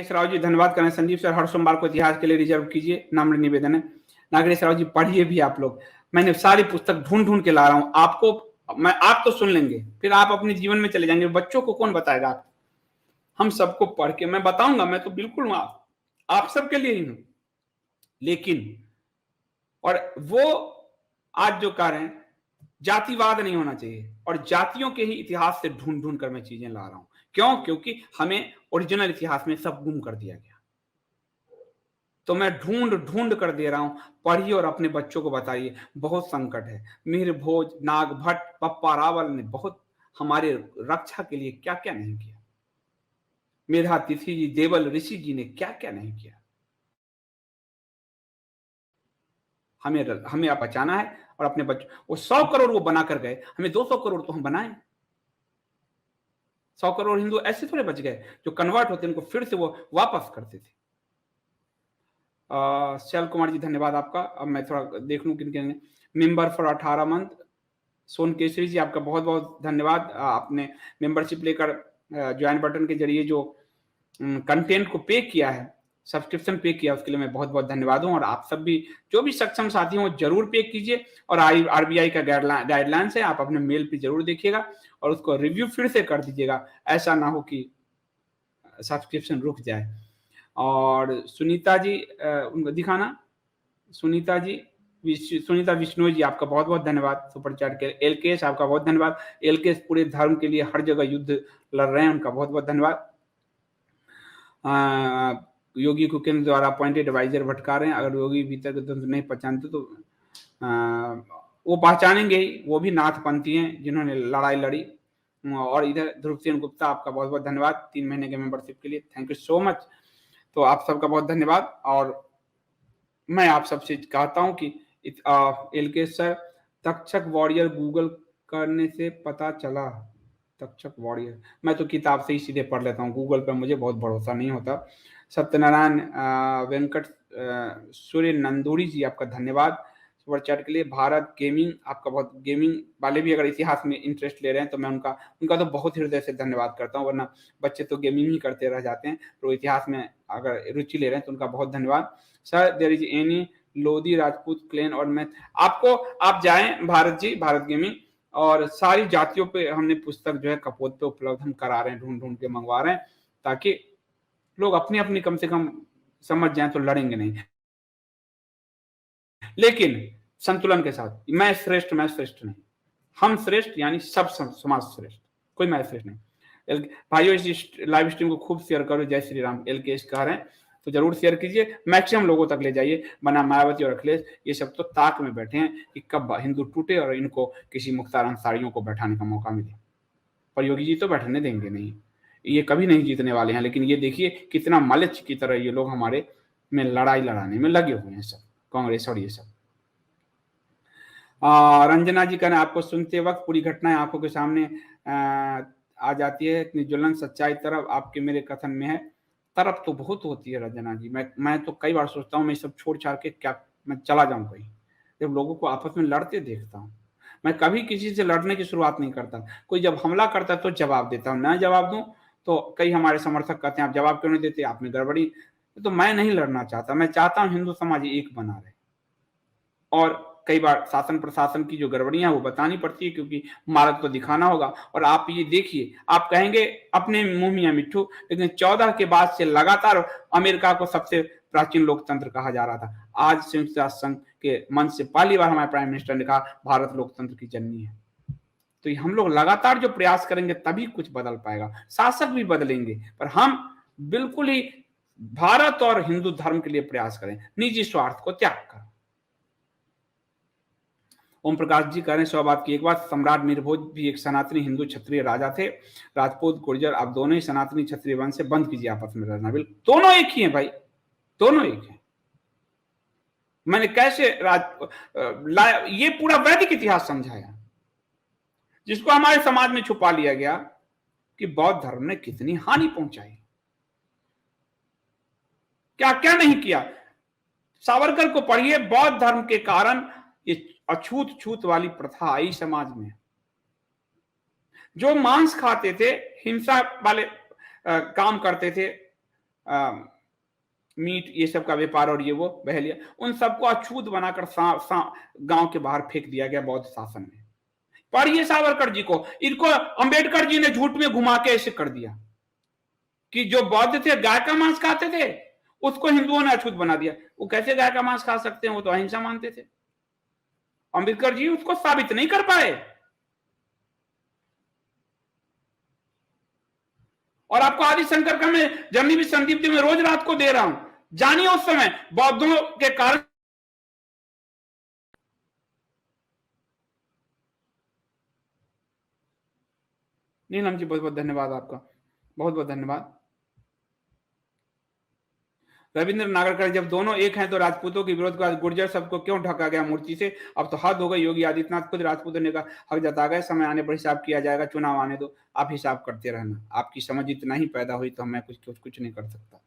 नागेश राव जी धन्यवाद करें। संदीप सर हर सोमवार को इतिहास के लिए रिजर्व कीजिए, नम्र निवेदन है। नागेश राव जी पढ़िए भी आप लोग, मैंने सारी पुस्तक ढूंढ ढूंढ के ला रहा हूं आपको। आप तो सुन लेंगे, फिर आप अपने जीवन में चले जाएंगे, बच्चों को कौन बताएगा आप? हम सबको पढ़ के मैं बताऊंगा, मैं तो बिल्कुल आप सबके लिए ही हूं। लेकिन और वो आज जो कह रहे हैं जातिवाद नहीं होना चाहिए, और जातियों के ही इतिहास से ढूंढ ढूंढ कर मैं चीजें ला रहा हूं। क्यों? क्योंकि हमें ओरिजिनल इतिहास में सब गुम कर दिया गया। तो मैं ढूंढ ढूंढ कर दे रहा हूं, पढ़िए और अपने बच्चों को बताइए। बहुत संकट है। मिहिर भोज, नागभट्ट, पप्पा रावल ने बहुत हमारे रक्षा के लिए क्या क्या नहीं किया। मेधा तिथि जी, देवल ऋषि जी ने क्या क्या नहीं किया। हमें आप बचाना है और अपने बच्चों, वो 100 करोड़ वो बना कर गए, हमें 200 करोड़ तो हम बनाए। 100 करोड़ हिंदू ऐसे थोड़े बच गए जो कन्वर्ट होते, उनको फिर से वो वापस करते थे। शैल कुमार जी धन्यवाद आपका। अब मैं थोड़ा देख लूं किन किन मेंबर फॉर 18 मंथ। सोन केसरी जी आपका बहुत बहुत धन्यवाद। आपने मेंबरशिप लेकर ज्वाइन बटन के जरिए जो कंटेंट को पे किया है, सब्सक्रिप्शन पे किया, उसके लिए मैं बहुत बहुत धन्यवाद हूं। और आप सब भी जो भी सक्षम साथी हो जरूर पे कीजिए। और आरबीआई का गाइडलाइंस है, आप अपने मेल पे जरूर देखिएगा और उसको रिव्यू फिर से कर दीजिएगा। ऐसा ना हो कि सब्सक्रिप्शन रुक जाए। और सुनीता जी उनको दिखाना, सुनीता जी, सुनीता विष्णु जी आपका बहुत बहुत धन्यवाद सुपर चैट के। एलकेएस आपका बहुत धन्यवाद। एलकेएस पूरे धर्म के लिए हर जगह युद्ध लड़ रहे हैं, उनका बहुत बहुत धन्यवाद। योगी को केंद्र द्वारा अपॉइंटेड एडवाइजर भटका रहे हैं। अगर योगी भीतर के तंत्र नहीं पहचानते तो वो पहचानेंगे ही, वो भी नाथपंथी हैं जिन्होंने लड़ाई लड़ी। और इधर ध्रुवसेन गुप्ता आपका बहुत बहुत धन्यवाद 3 महीने के मेंबरशिप के लिए, थैंक यू सो मच। तो आप सबका बहुत धन्यवाद। और मैं आप सबसे कहता हूं कि L K sir, Takshak warrior Google करने से पता चला। तक्षक वॉरियर, मैं तो किताब से ही सीधे पढ़ लेता हूँ, गूगल पर मुझे बहुत भरोसा नहीं होता। सत्यनारायण वेंकट सूर्य नंदूरी जी आपका धन्यवाद सुपर चैट के लिए। भारत गेमिंग आपका बहुत, गेमिंग वाले भी अगर इतिहास में इंटरेस्ट ले रहे हैं तो मैं उनका तो बहुत हृदय से धन्यवाद करता हूँ, वरना बच्चे तो गेमिंग ही करते रह जाते हैं। तो इतिहास में अगर रुचि ले रहे हैं तो उनका बहुत धन्यवाद। Sir there is any Lodhi Rajput clan और मैं आपको, आप जाएं भारत जी, भारत गेमिंग, और सारी जातियों पे हमने पुस्तक जो है कपोत पे उपलब्ध हम करा रहे हैं, ढूंढ ढूंढ के मंगवा रहे हैं, ताकि लोग अपनी अपनी कम से कम समझ जाएं तो लड़ेंगे नहीं। लेकिन संतुलन के साथ, मैं श्रेष्ठ नहीं, हम श्रेष्ठ यानी सब समाज श्रेष्ठ, कोई मैं श्रेष्ठ नहीं। भाइयों इस लाइव स्ट्रीम को खूब शेयर करो। जय श्री राम। एलकेएस कह रहे हैं तो जरूर शेयर कीजिए, मैक्सिमम लोगों तक ले जाइए, वरना मायावती और अखिलेश ये सब तो ताक में बैठे हैं कि कब हिंदू टूटे और इनको किसी मुख्तार अंसारियों को बैठाने का मौका मिले। पर योगी जी तो बैठने देंगे नहीं, ये कभी नहीं जीतने वाले हैं। लेकिन ये देखिए कितना मलिच की तरह ये लोग हमारे में लड़ाई लड़ाने में लगे हुए हैं, सब कांग्रेस और ये सब। रंजना जी कहना, आपको सुनते वक्त पूरी घटनाएं आंखों के सामने आ जाती है, इतनी ज्वलन सच्चाई तरफ आपके मेरे कथन में है। तरफ तो बहुत होती है रंजना जी, मैं तो कई बार सोचता हूँ मैं सब छोड़ छाड़ के क्या मैं चला जाऊं कहीं, जब लोगों को आपस में लड़ते देखता हूँ। मैं कभी किसी से लड़ने की शुरुआत नहीं करता, कोई जब हमला करता है तो जवाब देता हूँ, ना जवाब दूं तो कई हमारे समर्थक कहते हैं आप जवाब क्यों नहीं देते, आपने गड़बड़ी। तो मैं नहीं लड़ना चाहता, मैं चाहता हूँ हिंदू समाज एक बना रहे। और कई बार शासन प्रशासन की जो गड़बड़ियां वो बतानी पड़ती है, क्योंकि मार्ग तो दिखाना होगा। और आप ये देखिए, आप कहेंगे अपने मुंह मियां मिट्ठू, लेकिन 14 के बाद से लगातार अमेरिका को सबसे प्राचीन लोकतंत्र कहा जा रहा था। आज संयुक्त राष्ट्र संघ के मंच से पहली बार हमारे प्राइम मिनिस्टर ने कहा भारत लोकतंत्र की जननी है। तो हम लोग लगातार जो प्रयास करेंगे तभी कुछ बदल पाएगा। शासक भी बदलेंगे, पर हम बिल्कुल ही भारत और हिंदू धर्म के लिए प्रयास करें, निजी स्वार्थ को त्याग कर। ओम प्रकाश जी कह रहे हैं 100 बात की एक बात, सम्राट मीरभोज भी एक सनातनी हिंदू क्षत्रिय राजा थे। राजपूत गुर्जर आप दोनों ही सनातनी क्षत्रिय वंश से, बंद कीजिए आपस में लड़ना। बिल्कुल दोनों एक ही हैं भाई, दोनों एक हैं। मैंने कैसे ये पूरा वैदिक इतिहास समझाया, जिसको हमारे समाज में छुपा लिया गया कि बौद्ध धर्म ने कितनी हानि पहुंचाई, क्या क्या नहीं किया। सावरकर को पढ़िए, बौद्ध धर्म के कारण ये अछूत छूत वाली प्रथा आई समाज में। जो मांस खाते थे, हिंसा वाले काम करते थे, मीट ये सब का व्यापार और ये वो बहलिया, उन सबको अछूत बनाकर गांव के बाहर फेंक दिया गया बौद्ध शासन में। पढ़िए सावरकर जी को, इनको अंबेडकर जी ने झूठ में घुमा के ऐसे कर दिया कि जो बौद्ध थे गाय का मांस खाते थे, उसको हिंदुओं ने अछूत बना दिया। वो कैसे गाय का मांस खा सकते हैं, वो तो अहिंसा मानते थे। अंबेडकर जी उसको साबित नहीं कर पाए। और आपको आदि शंकर का मैं जर्नी भी संदीप जी में रोज रात को दे रहा हूं, जानिए उस समय बौद्धों के कारण। नीलम जी बहुत बहुत धन्यवाद आपका, बहुत बहुत धन्यवाद। रविंद्र नागरकर, जब दोनों एक हैं तो राजपूतों के विरोध के बाद गुर्जर सबको क्यों ढका गया मूर्ति से? अब तो हद हो गई। योगी आदित्यनाथ खुद राजपूतों ने कहा हक जता गए, समय आने पर हिसाब किया जाएगा, चुनाव आने दो, आप हिसाब करते रहना। आपकी समझ इतना ही पैदा हुई तो मैं कुछ नहीं कर सकता।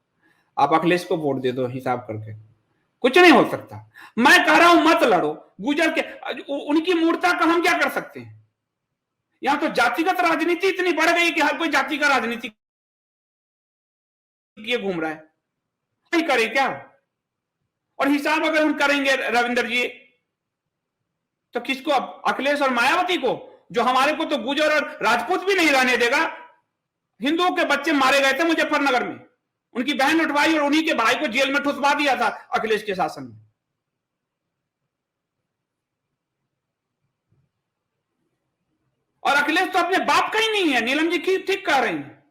आप अखिलेश को वोट दे दो हिसाब करके, कुछ नहीं हो सकता। मैं कह रहा हूं मत लड़ो गुर्जर के, उनकी मूर्ता का हम क्या कर सकते हैं? यहां तो जातिगत राजनीति इतनी बढ़ गई कि हर कोई जाति का राजनीति किए घूम रहा है। नहीं करे क्या? और हिसाब अगर हम करेंगे रविंद्र जी, तो किसको? अखिलेश और मायावती को, जो हमारे को तो गुर्जर और राजपूत भी नहीं रहने देगा। हिंदुओं के बच्चे मारे गए थे मुजफ्फरनगर में, उनकी बहन उठवाई और उन्हीं के भाई को जेल में ठुसवा दिया था अखिलेश के शासन में। और अखिलेश तो अपने बाप का ही नहीं है। नीलम जी ठीक कह रहे हैं।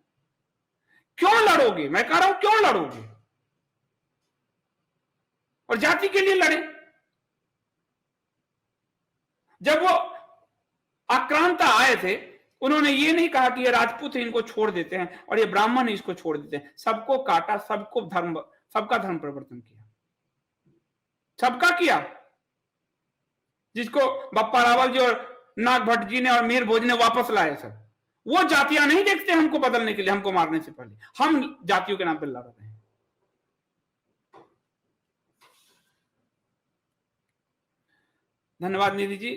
क्यों लड़ोगे? मैं कह रहा हूं क्यों लड़ोगे? और जाति के लिए लड़े। जब वो आक्रांता आए थे, उन्होंने ये नहीं कहा कि ये राजपूत है इनको छोड़ देते हैं और ये ब्राह्मण है इसको छोड़ देते हैं। सबको काटा, सबका धर्म परिवर्तन किया, सबका किया। जिसको बप्पा रावल जी और नाग भट्ट जी ने और मीर भोज ने वापस लाए सर, वो जातियां नहीं देखते हमको बदलने के लिए, हमको मारने से पहले। हम जातियों के नाम पर लड़ रहे हैं। धन्यवाद निधि जी।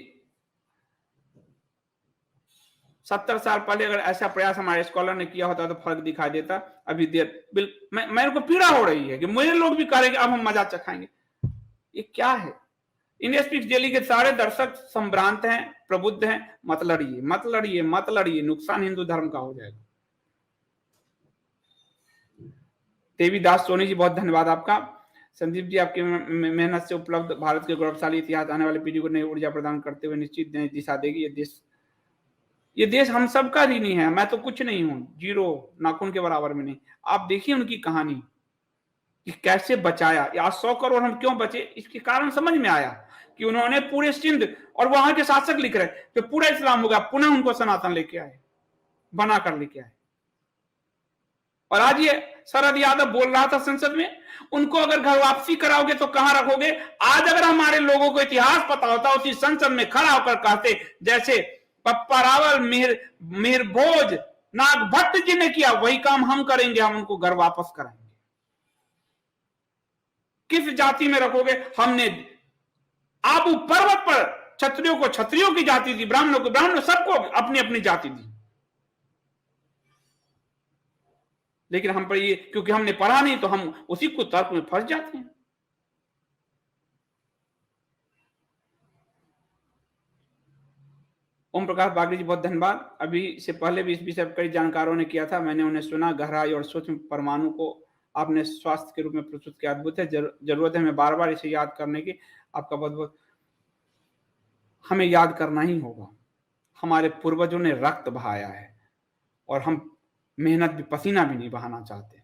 70 साल पहले अगर ऐसा प्रयास हमारे स्कॉलर ने किया होता तो फर्क दिखाई देता। अभी देर मेरे को पीड़ा हो रही है कि मेरे लोग भी कह रहे अब हम मजा चखाएंगे। ये क्या है? इंडिया स्पीक्स डेली के सारे दर्शक संभ्रांत हैं, प्रबुद्ध हैं। मत लड़िए, मत लड़िए, मत लड़िए, नुकसान हिंदू धर्म का हो जाएगा। देवीदास सोनी जी बहुत धन्यवाद आपका। संदीप जी, आपकी मेहनत से उपलब्ध भारत के गौरवशाली इतिहास आने वाली पीढ़ी को नई ऊर्जा प्रदान करते हुए निश्चित नई दिशा देगी। ये देश हम सबका ऋणी है। मैं तो कुछ नहीं हूं, जीरो, नाखून के बराबर में नहीं। आप देखिए उनकी कहानी कि कैसे बचाया। आज 100 करोड़ हम क्यों बचे, इसके कारण समझ में आया कि उन्होंने पूरे सिंध, और वहां के शासक लिख रहे कि पूरा इस्लाम होगा, पुनः उनको सनातन लेके आए, बनाकर लेके आए। और आज ये शरद यादव बोल रहा था संसद में, उनको अगर घर वापसी कराओगे तो कहां रखोगे? आज अगर हमारे लोगों को इतिहास पता होता, उसी संसद में खड़ा होकर कहते जैसे पप्पा रावल, मिहिर भोज, नाग भट्ट जी ने किया, वही काम हम करेंगे, हम उनको घर वापस कराएंगे। किस जाति में रखोगे? हमने आबू पर्वत पर क्षत्रियों को क्षत्रियों की जाति दी, ब्राह्मणों को ब्राह्मण, सबको अपनी अपनी जाति दी। लेकिन हम पर ये, क्योंकि हमने पढ़ा नहीं तो हम उसी को तर्क में फंस जाते हैं। ओम प्रकाश बागड़ी जी बहुत धन्यवाद। अभी से पहले भी इस विषय पर कई जानकारों ने किया था, मैंने उन्हें सुना। गहराई और सूक्ष्म परमाणु को आपने स्वास्थ्य के रूप में प्रस्तुत किया, अद्भुत है। जरूरत है हमें बार बार इसे याद करने की। आपका बहुत बहुत, हमें याद करना ही होगा। हमारे पूर्वजों ने रक्त बहाया है और हम मेहनत भी, पसीना भी नहीं बहाना चाहते।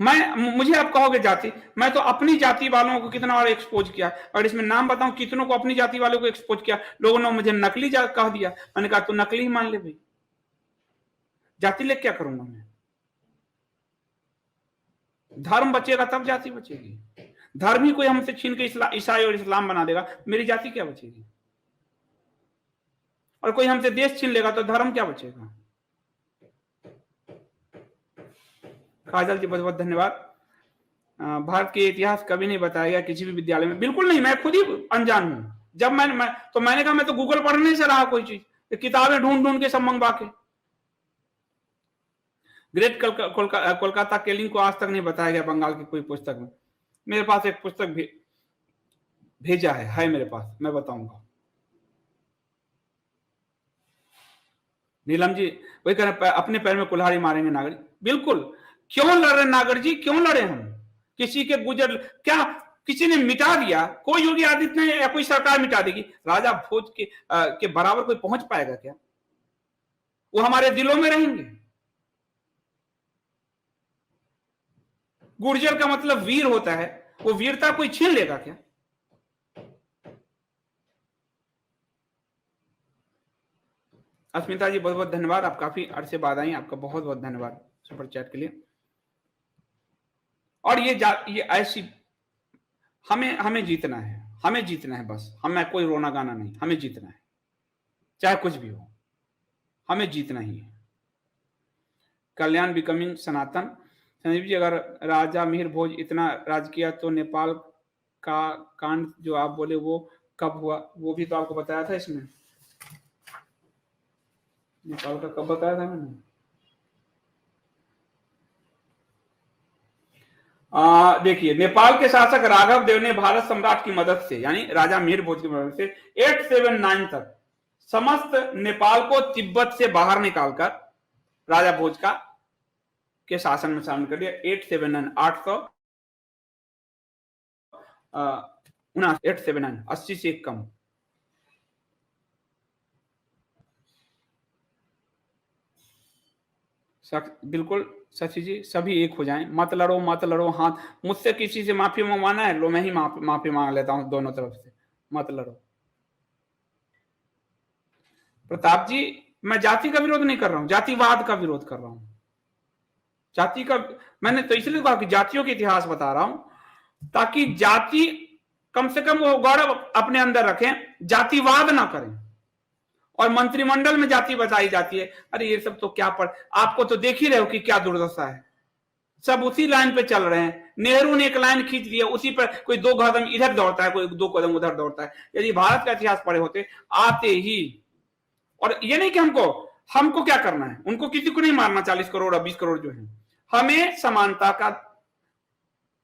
मुझे आप कहोगे जाति, मैं तो अपनी जाति वालों को कितना और एक्सपोज किया, और इसमें नाम बताऊं कितनों को अपनी जाति वालों को एक्सपोज किया। लोगों ने मुझे नकली कह दिया। मैंने कहा तू नकली ही मान ले भाई, जाति ले क्या करूंगा मैं? धर्म बचेगा तब जाति बचेगी। धर्म ही कोई हमसे छीन के ईसाई और इस्लाम बना देगा, मेरी जाति क्या बचेगी? और कोई हमसे देश छीन लेगा तो धर्म क्या बचेगा? काजल जी बहुत बहुत धन्यवाद। भारत के इतिहास कभी नहीं बताया गया किसी भी विद्यालय में। बिल्कुल नहीं, मैं खुद ही अनजान हूं। जब मैंने कहा मैं तो गूगल पढ़ने से रहा कोई चीज, किताबें ढूंढ ढूंढ के सब मंगवा के। ग्रेट कोलकाता किलिंग को आज तक नहीं बताया गया बंगाल की कोई पुस्तक में। मेरे पास एक पुस्तक भेजा है मेरे पास, मैं बताऊंगा। नीलम जी वही कह रहे अपने पैर में कुल्हाड़ी मारेंगे नागर जी। बिल्कुल, क्यों लड़ रहे नागर जी, क्यों लड़े हम? किसी के गुजर क्या किसी ने मिटा दिया? कोई योगी आदित्यनाथ या कोई सरकार मिटा देगी? राजा भोज के बराबर कोई पहुंच पाएगा क्या? वो हमारे दिलों में रहेंगे। गुर्जर का मतलब वीर होता है, वो वीरता कोई छीन लेगा क्या? अस्मिता जी बहुत बहुत धन्यवाद, आप काफी अरसे बाद आई, आपका बहुत बहुत धन्यवाद सुपर चैट के लिए। और ये ऐसी हमें जीतना है, हमें जीतना है बस, हमें कोई रोना गाना नहीं, हमें जीतना है चाहे कुछ भी हो, हमें जीतना ही है। कल्याण बिकमिंग सनातन। संजीव जी अगर राजा मिहिर भोज इतना राज किया तो नेपाल का कांड जो आप बोले वो कब हुआ? वो भी तो आपको बताया था इसमें, नेपाल का कब बताया था मैंने? देखिए, नेपाल के शासक राघव देव ने भारत सम्राट की मदद से यानी राजा मिहिर भोज की मदद से 879 तक समस्त नेपाल को तिब्बत से बाहर निकालकर राजा भोज का के शासन में शामिल कर दिया। 879 879 80 से एक कम। बिल्कुल शशि जी, सभी एक हो जाएं, मत लड़ो हाथ। मुझसे किसी से माफी मंगवाना है, लो मैं ही माफी मांग लेता हूं दोनों तरफ से, मत लड़ो। प्रताप जी, मैं जाति का विरोध नहीं कर रहा हूं, जातिवाद का विरोध कर रहा हूं। जाति का मैंने तो इसलिए कहा कि जातियों के इतिहास बता रहा हूं ताकि जाति कम से कम वो गौरव अपने अंदर रखें, जातिवाद ना करें। और मंत्रिमंडल में जाति बताई जाती है, अरे ये सब तो क्या आपको तो देख ही रहे हो कि क्या दुर्दशा है। सब उसी लाइन पे चल रहे हैं। नेहरू ने एक लाइन खींच दिया, उसी पर कोई 2 कदम इधर दौड़ता है, कोई 2 कदम उधर दौड़ता है। यदि भारत का इतिहास पढ़े होते आते ही, और ये नहीं कि हमको क्या करना है, उनको किसी को नहीं मारना 40 करोड़ और 20 करोड़ जो है, हमें समानता का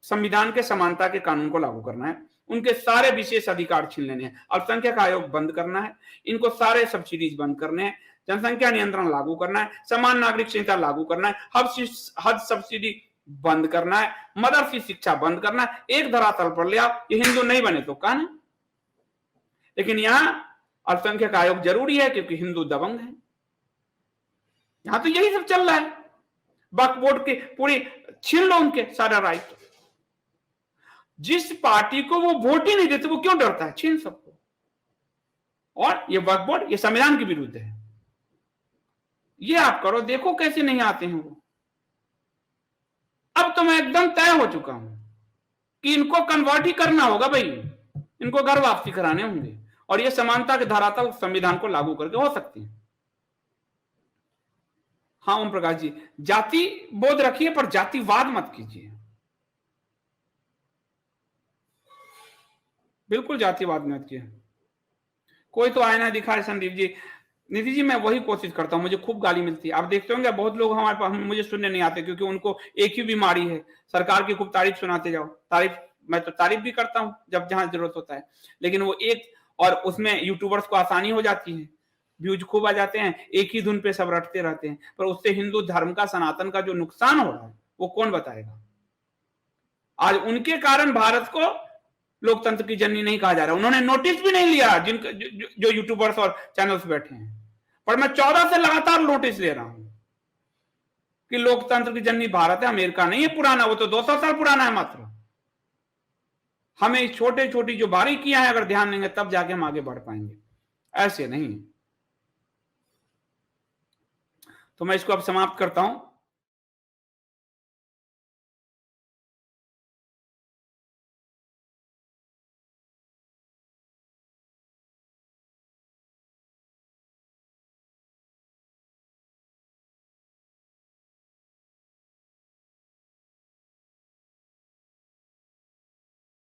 संविधान के समानता के कानून को लागू करना है, उनके सारे विशेष अधिकार छीन लेने हैं, अल्पसंख्यक आयोग बंद करना है, इनको सारे सब्सिडीज बंद करने हैं, जनसंख्या नियंत्रण लागू करना है, समान नागरिक संहिता लागू करना है, हज सब्सिडी बंद करना है, मदरसी शिक्षा बंद करना है। एक धरातल पर ले आओ, ये हिंदू नहीं बने तो कौन है? लेकिन यहां अल्पसंख्यक आयोग जरूरी है क्योंकि हिंदू दबंग है। यहां तो यही सब चल रहा है, वक्फ बोर्ड के पूरी छीन लो उनके सारा राइट। जिस पार्टी को वो वोट ही नहीं देते वो क्यों डरता है? छीन सबको। और ये वक्फ बोर्ड ये संविधान के विरुद्ध है। ये आप करो, देखो कैसे नहीं आते हैं वो। अब तो मैं एकदम तय हो चुका हूं कि इनको कन्वर्ट ही करना होगा भाई, इनको घर वापसी कराने होंगे और ये समानता के धरातल संविधान को लागू करके हो सकती है। हाँ ओम प्रकाश जी, जाति बोध रखिए पर जातिवाद मत कीजिए। बिल्कुल जातिवाद मत कीजिए। कोई तो आईना दिखा है संदीप जी। निधि जी मैं वही कोशिश करता हूं, मुझे खूब गाली मिलती है। आप देखते होंगे बहुत लोग हमारे पास मुझे सुनने नहीं आते क्योंकि उनको एक ही बीमारी है, सरकार की खूब तारीफ सुनाते जाओ। तारीफ मैं तो तारीफ भी करता हूं जब जहां जरूरत होता है, लेकिन वो एक और उसमें यूट्यूबर्स को आसानी हो जाती है, व्यूज खूब आ जाते हैं, एक ही धुन पे सब रटते रहते हैं, पर उससे हिंदू धर्म का सनातन का जो नुकसान हो रहा है वो कौन बताएगा? आज उनके कारण भारत को लोकतंत्र की जननी नहीं कहा जा रहा। उन्होंने नोटिस भी नहीं लिया जो यूट्यूबर्स और चैनल्स बैठे हैं, पर मैं 14 से लगातार नोटिस ले रहा हूं कि लोकतंत्र की जननी भारत है, अमेरिका नहीं है पुराना, वो तो 200 साल पुराना है मात्र। हमें छोटे छोटी जो बारीकियां हैं अगर ध्यान देंगे तब जाके हम आगे बढ़ पाएंगे, ऐसे नहीं। तो मैं इसको अब समाप्त करता हूं।